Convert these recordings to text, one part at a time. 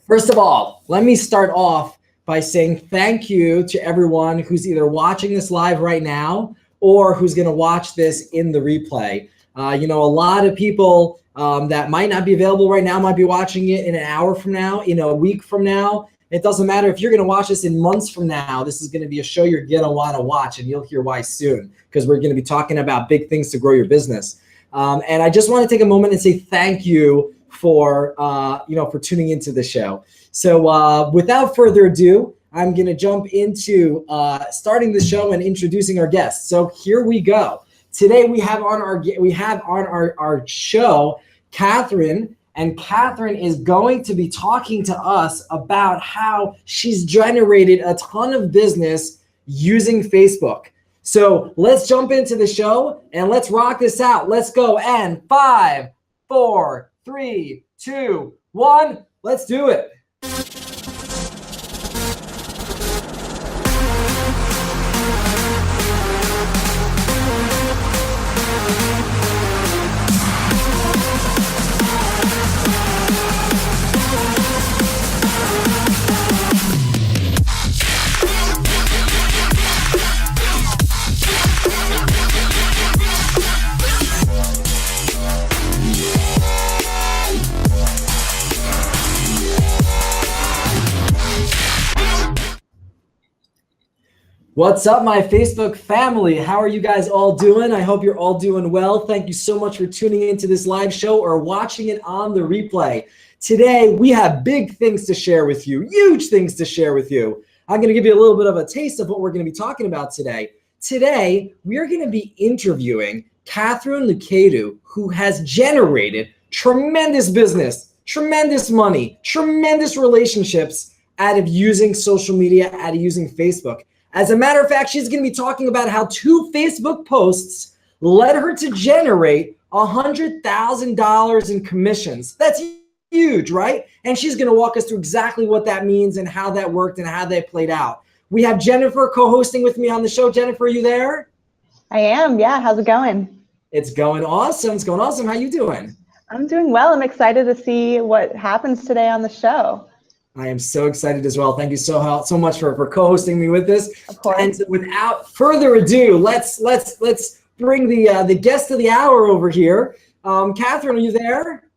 First of all, let me start off by saying thank you to everyone who's either watching this live right now or who's going to watch this in the replay. A lot of people that might not be available right now might be watching it in an hour from now, in a week from now. It doesn't matter if you're going to watch this in months from now. This is going to be a show you're going to want to watch, and you'll hear why soon, because we're going to be talking about big things to grow your business. And I just want to take a moment and say thank you for tuning into the show. So without further ado, I'm going to jump into starting the show and introducing our guests. So here we go. Today we have on our show Katharine, and Katharine is going to be talking to us about how she's generated a ton of business using Facebook. So let's jump into the show and let's rock this out. Let's go. And 5, 4, 3, 2, 1. Let's do it. What's up, my Facebook family? How are you guys all doing? I hope you're all doing well. Thank you so much for tuning into this live show or watching it on the replay. Today, we have big things to share with you, huge things to share with you. I'm going to give you a little bit of a taste of what we're going to be talking about today. Today, we are going to be interviewing Katharine Loucaidou, who has generated tremendous business, tremendous money, tremendous relationships out of using social media, out of using Facebook. As a matter of fact, she's going to be talking about how 2 Facebook posts led her to generate $100,000 in commissions. That's huge, right? And she's going to walk us through exactly what that means and how that worked and how that played out. We have Jennifer co-hosting with me on the show. Jennifer, are you there? I am. Yeah. How's it going? It's going awesome. It's going awesome. How you doing? I'm doing well. I'm excited to see what happens today on the show. I am so excited as well. Thank you so much for co-hosting me with this. Of course. And without further ado, let's bring the guest of the hour over here. Katharine, are you there?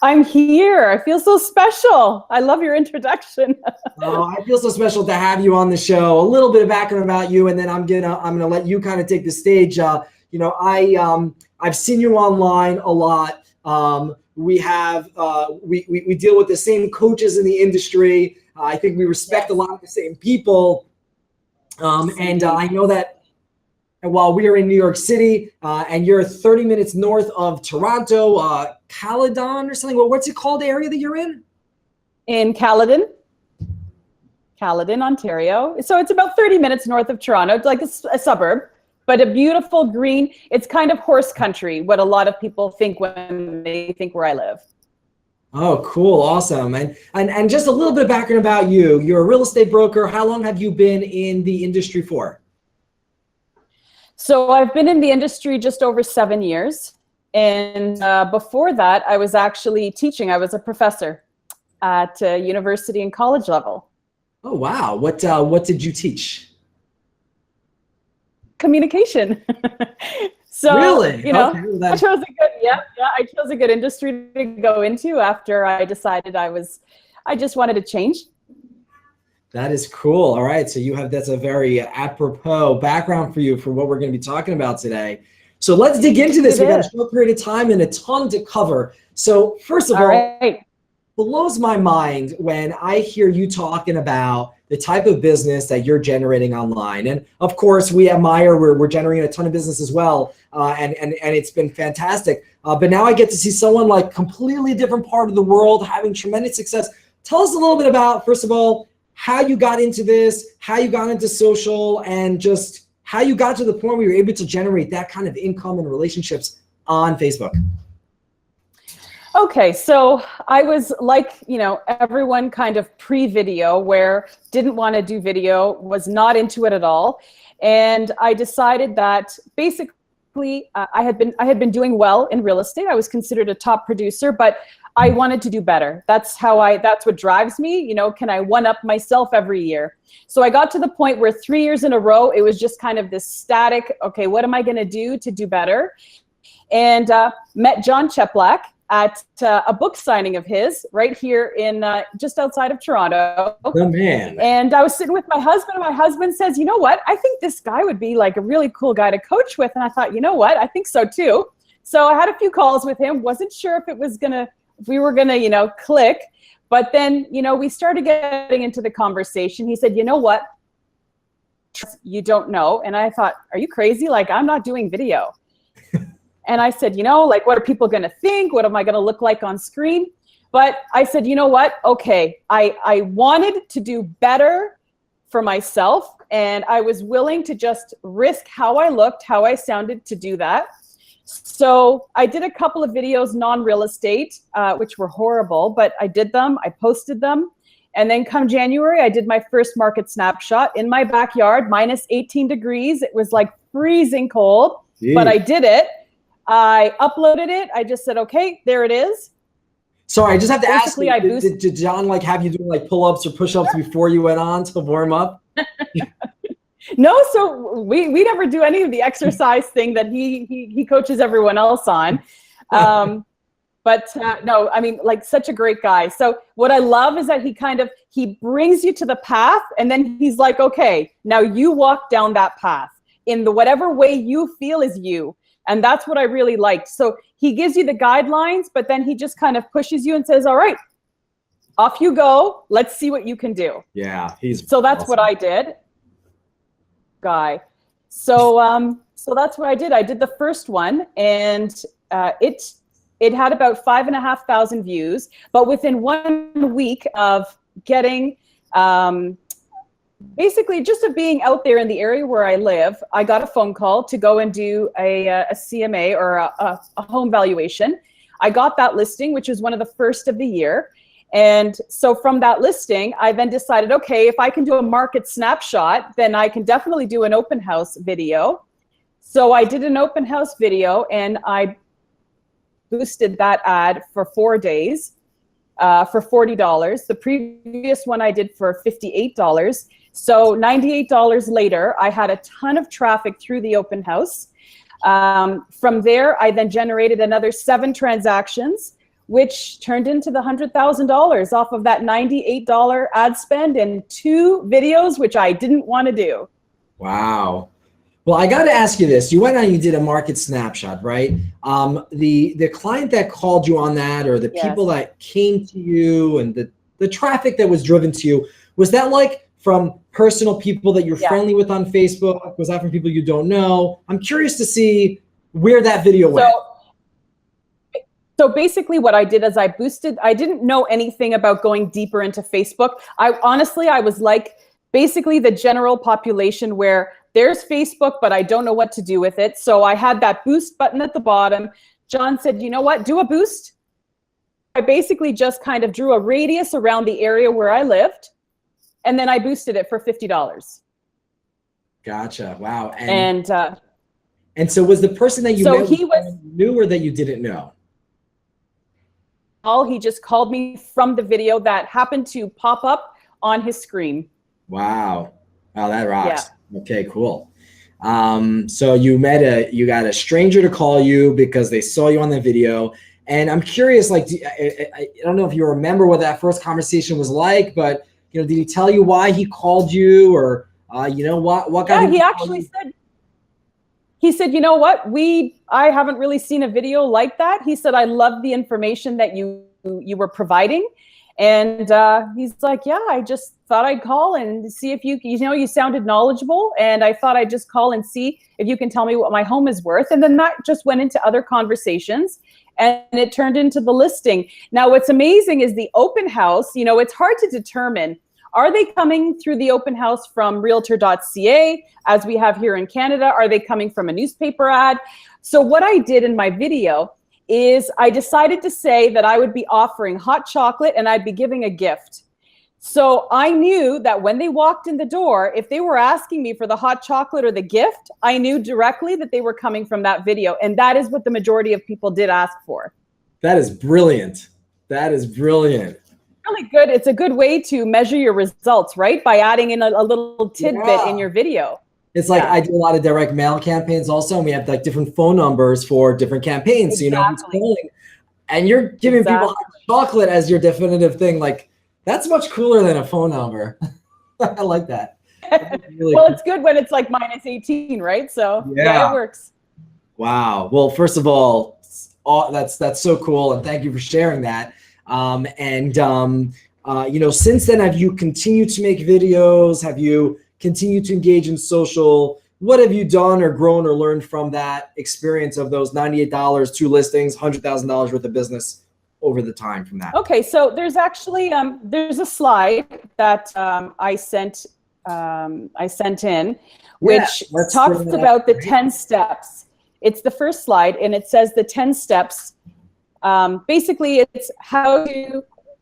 I'm here. I feel so special. I love your introduction. Oh, I feel so special to have you on the show. A little bit of background about you, and then I'm gonna let you kind of take the stage. I've seen you online a lot. We deal with the same coaches in the industry. I think we respect a lot of the same people. And I know that while we are in New York City and you're 30 minutes north of Toronto, Caledon or something. Well, what's it called, the area that you're in? In Caledon, Ontario. So it's about 30 minutes north of Toronto. It's like a suburb. But a beautiful green, it's kind of horse country, what a lot of people think when they think where I live. Oh, cool. Awesome. And just a little bit of background about you. You're a real estate broker. How long have you been in the industry for? So I've been in the industry just over 7 years. And before that, I was actually teaching. I was a professor at university and college level. Oh, wow. What did you teach? Communication. So, really? Okay, well, I chose a good industry to go into after I decided I just wanted to change. That is cool. All right. So that's a very apropos background for you for what we're going to be talking about today. So let's dig into this. We got a short period of time and a ton to cover. So first of all, it blows my mind when I hear you talking about the type of business that you're generating online. And of course, we at Meier, we're generating a ton of business as well. And it's been fantastic. But now I get to see someone like completely different part of the world having tremendous success. Tell us a little bit about, first of all, how you got into this, how you got into social, and just how you got to the point where you're able to generate that kind of income and relationships on Facebook. Okay, so I was like, everyone kind of pre-video, where didn't want to do video, was not into it at all. And I decided that basically basically, I had been doing well in real estate. I was considered a top producer, but I wanted to do better. That's what drives me. You know, can I one up myself every year? So I got to the point where 3 years in a row, it was just kind of this static, okay, what am I going to do better? And met John Cheplack at a book signing of his right here in just outside of Toronto. Oh, man. And I was sitting with my husband, and my husband says, you know what, I think this guy would be like a really cool guy to coach with. And I thought, you know what, I think so too. So I had a few calls with him, wasn't sure if we were gonna, you know, click. But then, you know, we started getting into the conversation. He said, you know what, you don't know. And I thought, are you crazy? Like, I'm not doing video. And I said, you know, like, what are people going to think? What am I going to look like on screen? But I said, you know what? Okay, I wanted to do better for myself. And I was willing to just risk how I looked, how I sounded to do that. So I did a couple of videos, non-real estate, which were horrible, but I did them. I posted them. And then come January, I did my first market snapshot in my backyard, minus 18 degrees. It was like freezing cold, but I did it. I uploaded it. I just said, okay, there it is. Sorry, I just have to Basically, ask you, did John like have you doing like pull-ups or push-ups before you went on to warm up? No, so we never do any of the exercise thing that he coaches everyone else on. But no, I mean, like, such a great guy. So what I love is that he brings you to the path, and then he's like, okay, now you walk down that path in the whatever way you feel is you. And that's what I really liked. So he gives you the guidelines, but then he just kind of pushes you and says, all right, off you go. Let's see what you can do. Yeah. So that's what I did. Guy. So that's what I did. I did the first one, and it had about 5,500 views, but within 1 week of getting, basically just of being out there in the area where I live, I got a phone call to go and do a CMA or a home valuation. I got that listing, which was one of the first of the year. And so from that listing, I then decided, okay, if I can do a market snapshot, then I can definitely do an open house video. So I did an open house video, and I boosted that ad for 4 days for $40. The previous one I did for $58. So $98 later, I had a ton of traffic through the open house. From there, I then generated another 7 transactions, which turned into the $100,000 off of that $98 ad spend and 2 videos, which I didn't want to do. Wow. Well, I got to ask you this. You went on, you did a market snapshot, right? The client that called you on that, or the people that came to you, and the traffic that was driven to you, was that like from personal people that you're friendly with on Facebook? Was that from people you don't know? I'm curious to see where that video went. So basically what I did is I didn't know anything about going deeper into Facebook. I was like basically the general population where there's Facebook, but I don't know what to do with it. So I had that boost button at the bottom. John said, you know what, do a boost. I basically just kind of drew a radius around the area where I lived, and then I boosted it for $50. Gotcha. Wow. And so was the person that you met he was knew or that you didn't know? He just called me from the video that happened to pop up on his screen. Wow. Wow, that rocks. Yeah. Okay, cool. So you got a stranger to call you because they saw you on the video. And I'm curious, like, I don't know if you remember what that first conversation was like, but, you know, did he tell you why he called you, or, you know, what got him? He actually said, you know what, I haven't really seen a video like that. He said, I love the information that you were providing. And he's like, yeah, I just thought I'd call and see if you sounded knowledgeable. And I thought I'd just call and see if you can tell me what my home is worth. And then that just went into other conversations, and it turned into the listing. Now, what's amazing is the open house, you know, it's hard to determine, are they coming through the open house from realtor.ca, as we have here in Canada? Are they coming from a newspaper ad? So what I did in my video is I decided to say that I would be offering hot chocolate and I'd be giving a gift. So I knew that when they walked in the door, if they were asking me for the hot chocolate or the gift, I knew directly that they were coming from that video. And that is what the majority of people did ask for. That is brilliant. That is brilliant. Really good. It's a good way to measure your results, right? By adding in a little tidbit in your video. It's like I do a lot of direct mail campaigns also, and we have like different phone numbers for different campaigns. So you know who's calling, and you're giving people hot chocolate as your definitive thing. Like, that's much cooler than a phone number. I like that. Really well, it's good when it's like -18, right? So yeah, it works. Wow. Well, first of all, that's so cool, and thank you for sharing that. You know, since then, have you continued to make videos? Have you continued to engage in social? What have you done or grown or learned from that experience of those $98, 2 listings, $100,000 worth of business over the time from that? Okay, so there's actually there's a slide that I sent in, which talks about the 10 steps. It's the first slide, and it says the 10 steps. Basically, it's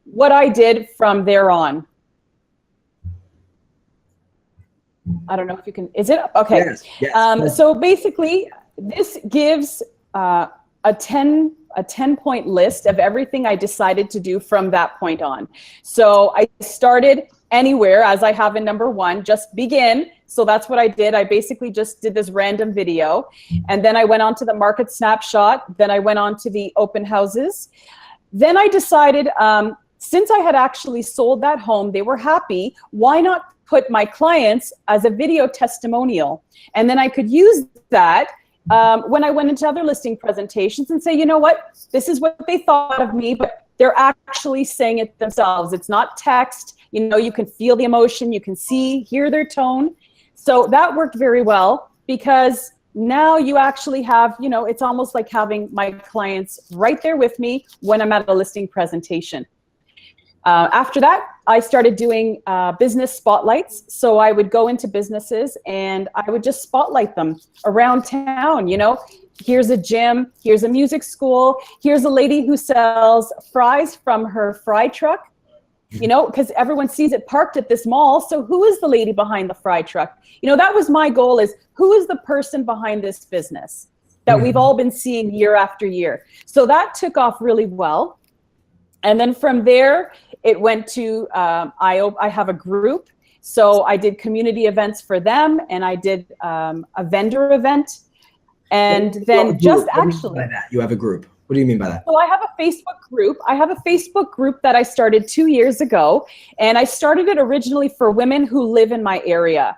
what I did from there on. I don't know if you can, is it? Okay. Yes. So basically, this gives a 10-point list of everything I decided to do from that point on. So I started anywhere, as I have in number 1, just begin. So that's what I did. I basically just did this random video. And then I went on to the market snapshot. Then I went on to the open houses. Then I decided, since I had actually sold that home, they were happy, why not put my clients as a video testimonial? And then I could use that when I went into other listing presentations and say, you know what, this is what they thought of me, but they're actually saying it themselves. It's not text. You know, you can feel the emotion, you can hear their tone. So that worked very well, because now you actually have, you know, it's almost like having my clients right there with me when I'm at a listing presentation. After that, I started doing business spotlights. So I would go into businesses and I would just spotlight them around town. You know, here's a gym, here's a music school, here's a lady who sells fries from her fry truck. You know, because everyone sees it parked at this mall. So who is the lady behind the fry truck? You know, that was my goal, is who is the person behind this business that we've all been seeing year after year. So that took off really well. And then from there, it went to, I have a group. So I did community events for them, and I did a vendor event. And then just actually. You have a group. What do you mean by that? So I have a Facebook group. I have a Facebook group that I started 2 years ago, and I started it originally for women who live in my area.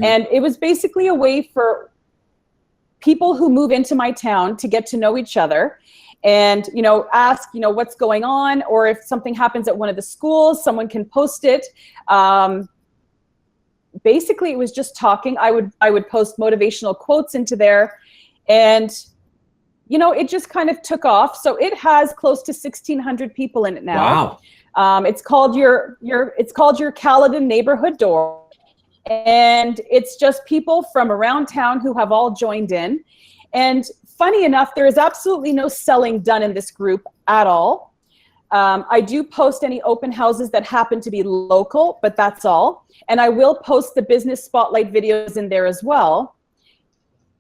And it was basically a way for people who move into my town to get to know each other and, you know, ask, you know, what's going on, or if something happens at one of the schools, someone can post it. Basically, it was just talking. I would post motivational quotes into there, and you know, it just kind of took off. So it has close to 1,600 people in it now. Wow. It's called your Caledon Neighborhood Door. And it's just people from around town who have all joined in. And funny enough, there is absolutely no selling done in this group at all. I do post any open houses that happen to be local, but that's all. And I will post the business spotlight videos in there as well.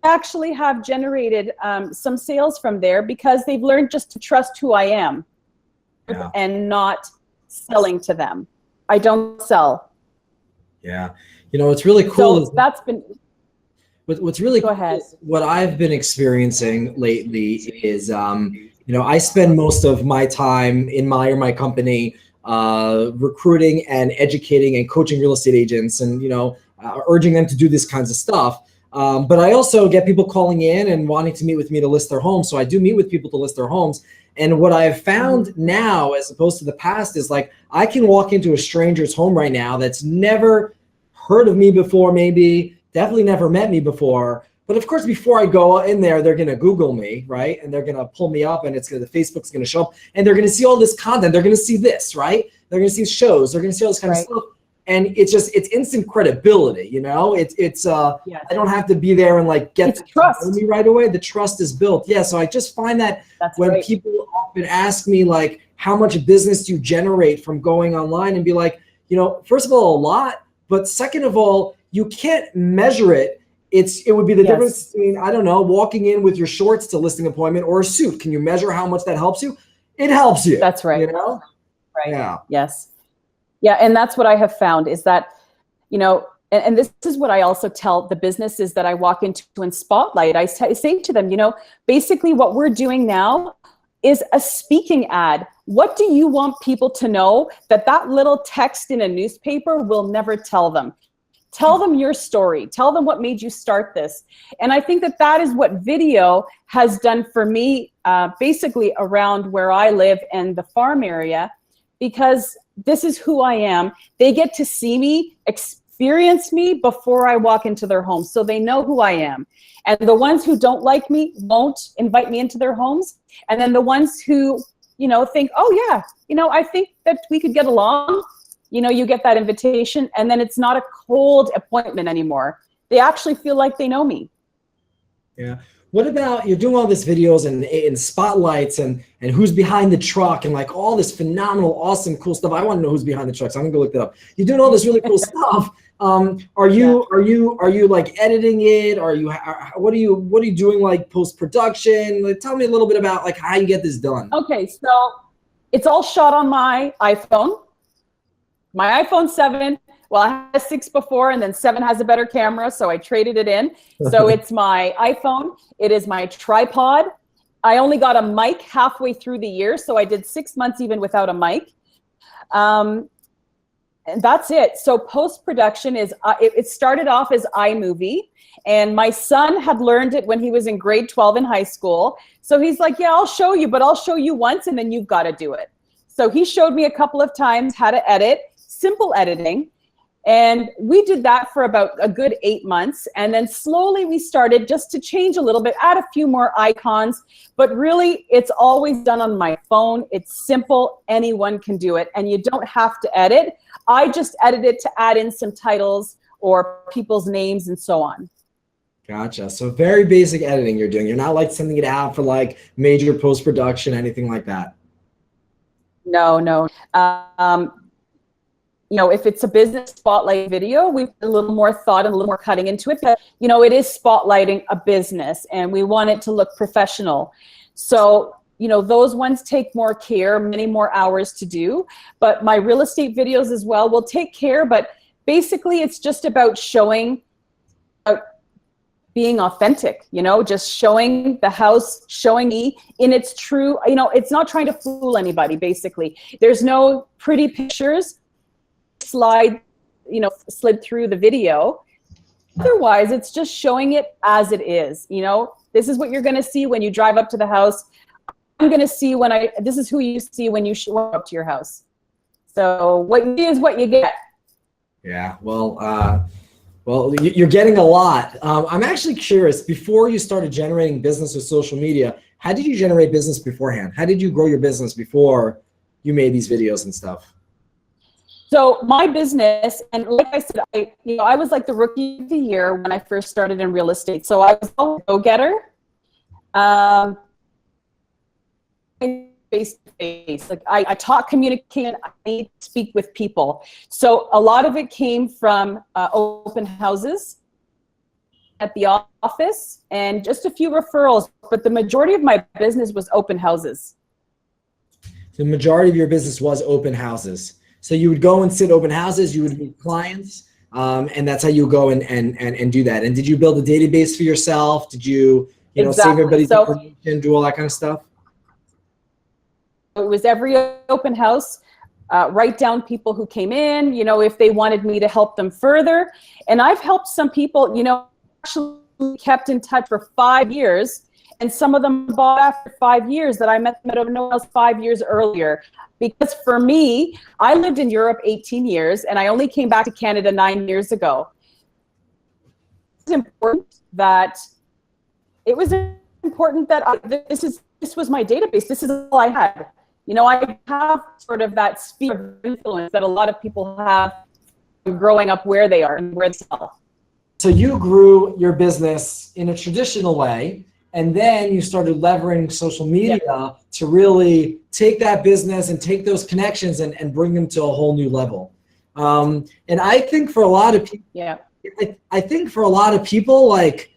Actually have generated some sales from there, because they've learned just to trust who I am and not selling to them. I don't sell. Yeah. You know, what's really cool is that's been what's really cool is what I've been experiencing lately is, you know, I spend most of my time in my company recruiting and educating and coaching real estate agents, and, you know, urging them to do these kinds of stuff. But I also get people calling in and wanting to meet with me to list their homes. So I do meet with people to list their homes. And what I've found now, as opposed to the past, is like I can walk into a stranger's home right now that's never heard of me before, definitely never met me before. But of course, before I go in there, they're going to Google me, right? And they're going to pull me up, and the Facebook's going to show up, and they're going to see all this content. They're going to see this, right? They're going to see shows. They're going to see all this kind of stuff. And it's instant credibility, you know. Yes. I don't have to be there and like get to know me right away. The trust is built. Yeah. So I just find that when people often ask me like, how much business do you generate from going online, and be like, first of all, a lot, but second of all, you can't measure it. It would be the difference between, I don't know, walking in with your shorts to listing appointment or a suit. Can you measure how much that helps you? It helps you. That's right. Right. Yeah. Yes. Yeah. And that's what I have found is that, and this is what I also tell the businesses that I walk into in Spotlight. I say to them, basically what we're doing now is a speaking ad. What do you want people to know that little text in a newspaper will never tell them? Tell them your story. Tell them what made you start this. And I think that is what video has done for me, basically around where I live and the farm area, because this is who I am. They get to see me, experience me before I walk into their home, so they know who I am. And the ones who don't like me won't invite me into their homes. And then the ones who, think, oh yeah, I think that we could get along, you get that invitation, and then it's not a cold appointment anymore. They actually feel like they know me. Yeah. What about, you're doing all these videos and spotlights and who's behind the truck and like all this phenomenal, awesome, cool stuff. I want to know who's behind the truck, so I'm gonna go look that up. You're doing all this really cool stuff. Are you like editing it? What are you doing like post-production? Like, tell me a little bit about like how you get this done. Okay, so it's all shot on my iPhone. My iPhone 7, well, I had a 6 before, and then 7 has a better camera, so I traded it in. So it's my iPhone. It is my tripod. I only got a mic halfway through the year, so I did 6 months even without a mic. And that's it. So post-production is, it started off as iMovie, and my son had learned it when he was in grade 12 in high school. So he's like, yeah, I'll show you, but I'll show you once, and then you've got to do it. So he showed me a couple of times how to edit, simple editing. And we did that for about a good 8 months. And then slowly we started just to change a little bit, add a few more icons, but really it's always done on my phone. It's simple, anyone can do it. And you don't have to edit. I just edit it to add in some titles or people's names and so on. Gotcha. So very basic editing you're doing. You're not like sending it out for like major post-production, anything like that. No. If it's a business spotlight video, we put a little more thought and a little more cutting into it. But, it is spotlighting a business and we want it to look professional. So, those ones take more care, many more hours to do. But my real estate videos as well will take care. But basically, it's just about showing, being authentic, just showing the house, showing me in its true, it's not trying to fool anybody, basically. There's no pretty pictures slid through the video. Otherwise, it's just showing it as it is. This is what you're going to see when you drive up to the house. I'm going to see this is who you see when you show up to your house. So what you see is what you get. Yeah, well, you're getting a lot. I'm actually curious, before you started generating business with social media, how did you generate business beforehand? How did you grow your business before you made these videos and stuff? So my business, and like I said, I was like the rookie of the year when I first started in real estate. So I was a go-getter, face-to-face. Like I taught communication, I need to speak with people. So a lot of it came from open houses at the office and just a few referrals, but the majority of my business was open houses. The majority of your business was open houses. So you would go and sit open houses, you would meet clients, and that's how you go and do that. And did you build a database for yourself? Did you, save everybody's information, do all that kind of stuff? It was every open house, write down people who came in, if they wanted me to help them further. And I've helped some people, actually kept in touch for 5 years. And some of them bought after 5 years that I met them at no one else 5 years earlier. Because for me, I lived in Europe 18 years and I only came back to Canada 9 years ago. It's important that this was my database. This is all I had. I have sort of that sphere of influence that a lot of people have growing up where they are and where they sell. So you grew your business in a traditional way, and then you started leveraging social media to really take that business and take those connections and bring them to a whole new level. And I think for a lot of people, Yeah. I think for a lot of people, like,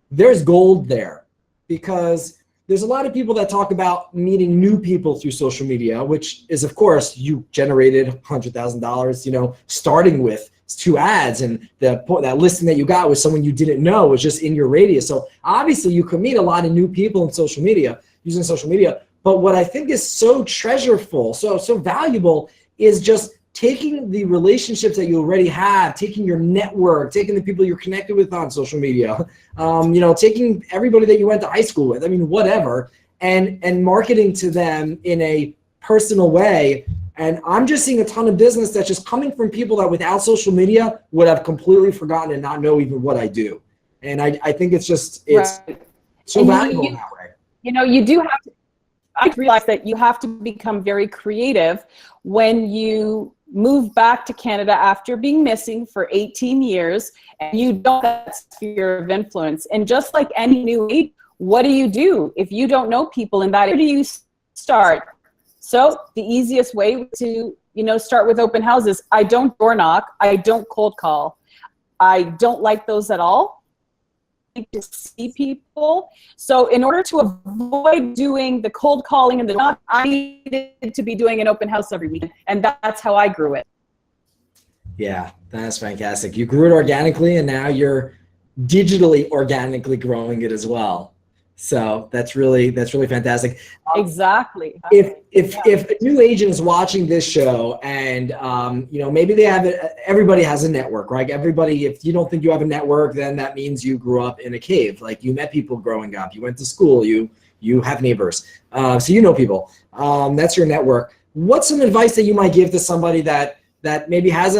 there's gold there, because there's a lot of people that talk about meeting new people through social media, which is, of course, you generated $100,000, you know, starting with 2 ads, and that listing that you got was someone you didn't know, was just in your radius. So obviously you could meet a lot of new people in social media, using social media. But what I think is so treasureful, so valuable, is just taking the relationships that you already have, taking your network, taking the people you're connected with on social media, you know, taking everybody that you went to high school with, I mean, whatever, and marketing to them in a personal way. And I'm just seeing a ton of business that's just coming from people that without social media would have completely forgotten and not know even what I do. And I think it's Right. so And valuable in that way. You know, you do have to, I realize that you have to become very creative when you move back to Canada after being missing for 18 years, and you don't have that sphere of influence. And just like any new age, what do you do if you don't know people in that? Where do you start? So the easiest way to, you know, start with open houses. I don't door knock. I don't cold call. I don't like those at all. To see people. So in order to avoid doing the cold calling and the knock, I needed to be doing an open house every week, and that's how I grew it. Yeah, that's fantastic. You grew it organically, and now you're digitally organically growing it as well. So that's really fantastic. Exactly. If a new agent is watching this show, and you know, maybe they have everybody has a network, right? Everybody, if you don't think you have a network, then that means you grew up in a cave. Like, you met people growing up, you went to school, you have neighbors, so you know people. That's your network. What's some advice that you might give to somebody that maybe has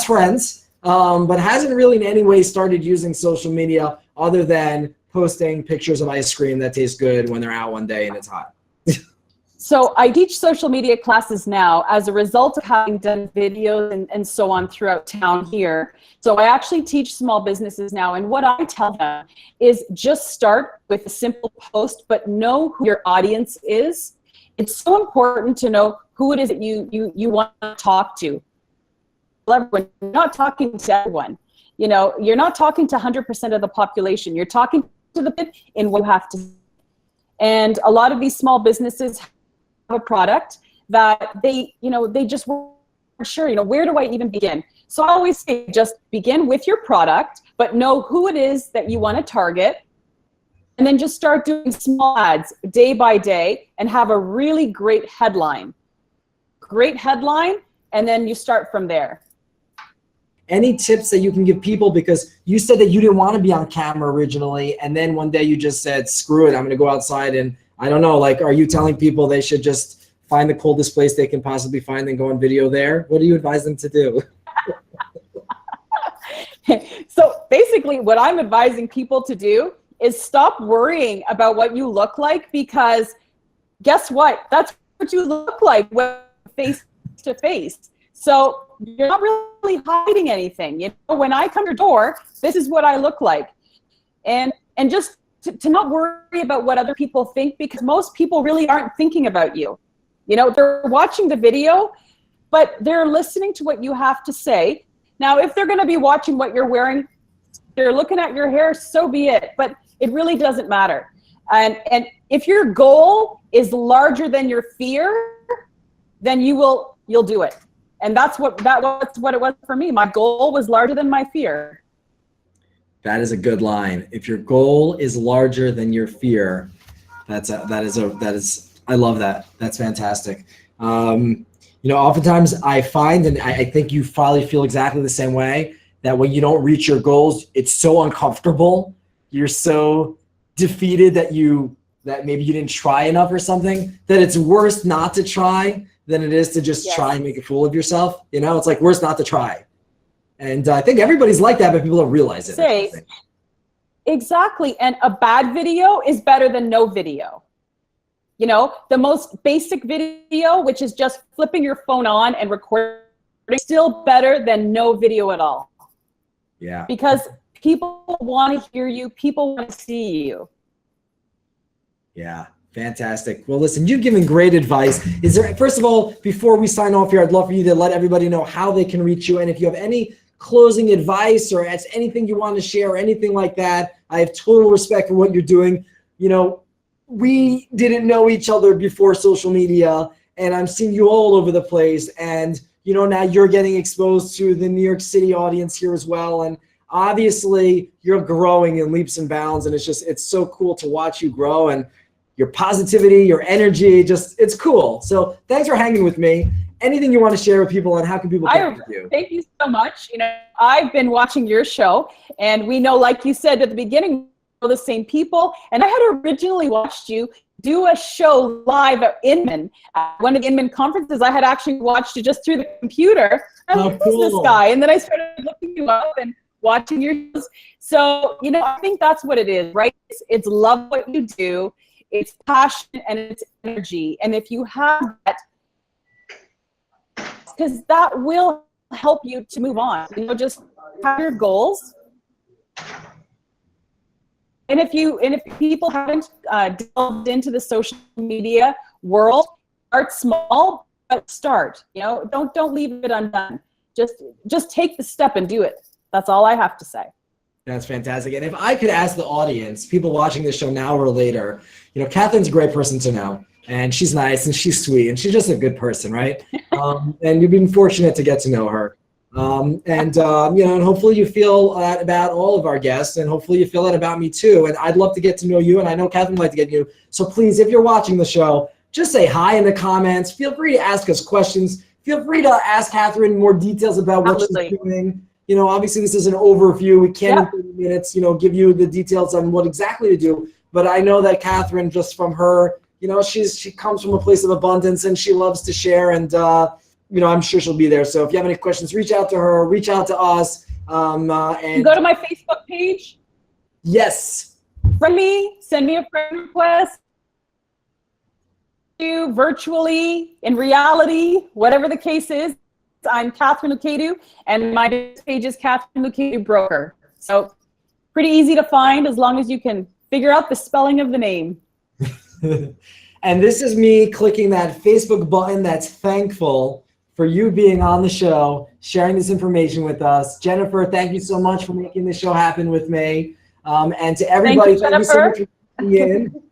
friends, but hasn't really in any way started using social media other than posting pictures of ice cream that tastes good when they're out one day and it's hot? So I teach social media classes now as a result of having done videos and so on throughout town here. So I actually teach small businesses now, and what I tell them is just start with a simple post, but know who your audience is. It's so important to know who it is that you want to talk to. Everyone, you're not talking to everyone. You know, you're not talking to 100% of the population. You're talking to the bit in what you have to. And a lot of these small businesses have a product that they just weren't sure, you know, where do I even begin? So I always say, just begin with your product, but know who it is that you want to target. And then just start doing small ads day by day and have a really great headline. And then you start from there. Any tips that you can give people? Because you said that you didn't want to be on camera originally, and then one day you just said, screw it, I'm going to go outside, and I don't know, like, are you telling people they should just find the coldest place they can possibly find and go on video there? What do you advise them to do? So basically what I'm advising people to do is stop worrying about what you look like, because guess what? That's what you look like when face to face. So you're not really hiding anything. You know, when I come to your door, this is what I look like. And just to not worry about what other people think, because most people really aren't thinking about you. You know, they're watching the video, but they're listening to what you have to say. Now, if they're going to be watching what you're wearing, they're looking at your hair, so be it. But it really doesn't matter. And if your goal is larger than your fear, then you'll do it. And that's what it was for me. My goal was larger than my fear. That is a good line. If your goal is larger than your fear, that is I love that. That's fantastic. You know, oftentimes I find, and I think you probably feel exactly the same way, that when you don't reach your goals, it's so uncomfortable. You're so defeated that maybe you didn't try enough or something, that it's worse not to try than it is to just try and make a fool of yourself. You know, it's like worse not to try. And I think everybody's like that, but people don't realize it. Exactly. And a bad video is better than no video. You know, the most basic video, which is just flipping your phone on and recording, still better than no video at all. Yeah. Because people want to hear you. People want to see you. Yeah. Fantastic. Well, listen, you've given great advice. Is there, first of all, before we sign off here, I'd love for you to let everybody know how they can reach you. And if you have any closing advice or anything you want to share or anything like that, I have total respect for what you're doing. You know, we didn't know each other before social media, and I'm seeing you all over the place. And, you know, now you're getting exposed to the New York City audience here as well. And obviously you're growing in leaps and bounds, and it's so cool to watch you grow, and your positivity, your energy, it's cool. So thanks for hanging with me. Anything you want to share with people, and how can people connect with you? Thank you so much. You know, I've been watching your show, and we know, like you said at the beginning, we're the same people. And I had originally watched you do a show live at Inman, at one of the Inman conferences. I had actually watched it just through the computer. I'm like, who's this guy? And then I started looking you up and watching your shows. So, you know, I think that's what it is, right? It's love what you do. It's passion and it's energy. And if you have that, because that will help you to move on. You know, just have your goals. And if people haven't delved into the social media world, start small, but start. You know, don't leave it undone. Just take the step and do it. That's all I have to say. That's fantastic. And if I could ask the audience, people watching this show now or later, you know, Katharine's a great person to know, and she's nice and she's sweet and she's just a good person, right? And you've been fortunate to get to know her. You know, and hopefully you feel that about all of our guests, and hopefully you feel that about me too. And I'd love to get to know you, and I know Katharine would like to get you. So please, if you're watching the show, just say hi in the comments. Feel free to ask us questions. Feel free to ask Katharine more details about what she's doing. You know, obviously this is an overview. We can't in 30 minutes, you know, give you the details on what exactly to do. But I know that Katharine, just from her, you know, she comes from a place of abundance, and she loves to share. And, you know, I'm sure she'll be there. So if you have any questions, reach out to her, reach out to us. And go to my Facebook page. Yes. Friend me, send me a friend request. You virtually, in reality, whatever the case is. I'm Katharine Loucaidou, and my page is Katharine Loucaidou Broker. So pretty easy to find as long as you can figure out the spelling of the name. And this is me clicking that Facebook button that's thankful for you being on the show, sharing this information with us. Jennifer, thank you so much for making this show happen with me. And to everybody, thank you so much for tuning in.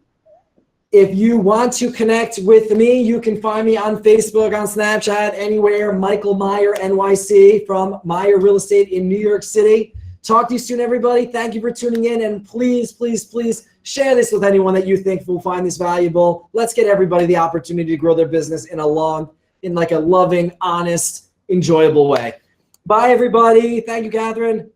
If you want to connect with me, you can find me on Facebook, on Snapchat, anywhere. Michael Meier, NYC, from Meier Real Estate in New York City. Talk to you soon, everybody. Thank you for tuning in. And please, please, please share this with anyone that you think will find this valuable. Let's get everybody the opportunity to grow their business in a loving, honest, enjoyable way. Bye, everybody. Thank you, Katharine.